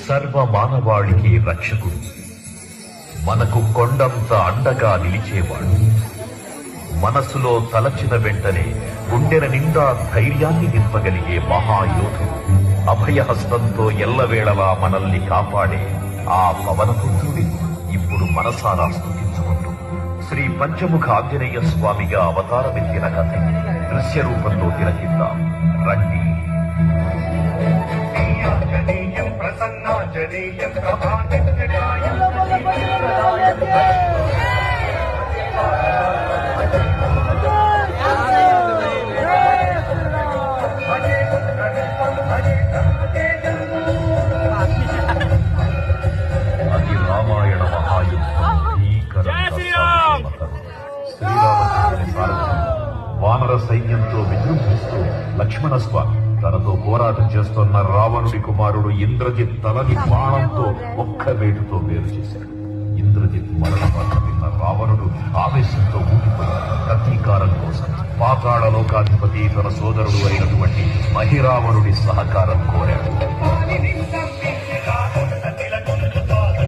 సర్వ మానవాళికి రక్షకుడు, మనకు కొండంత అండగా నిలిచేవాడు. మనసులో తలచిన వెంటనే గుండెల నిండా ధైర్యాన్ని నింపగలిగే మహాయోధుడు, అభయహస్తంతో ఎల్లవేళలా మనల్ని కాపాడే ఆ పవనపుత్రుడి ఇప్పుడు మనసారా స్తుతించుకుంటూ శ్రీ పంచముఖ ఆంజనేయ స్వామిగా అవతారమెత్తిన కథ దృశ్య రూపంలో తిలకిద్దాం రండి. ప్రసన్నాంజనేయం ప్రభానిత్యగాయం అది రామాయణ మహాయుద్ధం శ్రీరామచంద్రుని సారథ్యం వానర సైన్యంతో విజృంభిస్తూ లక్ష్మణ స్వామి తనతో పోరాటం చేస్తున్న రావణుడి కుమారుడు ఇంద్రజిత్ తలని బాణంతో ఒక్క వేటుతో వేరు చేశాడు. ఇంద్రజిత్ మరణ వార్త విన్న రావణుడు ఆవేశంతో ఊగిపోయాడు. ప్రతీకారం కోసం పాతాళ లోకాధిపతి తన సోదరుడు అయినటువంటి మహిరావణుడి సహకారం కోరాడు.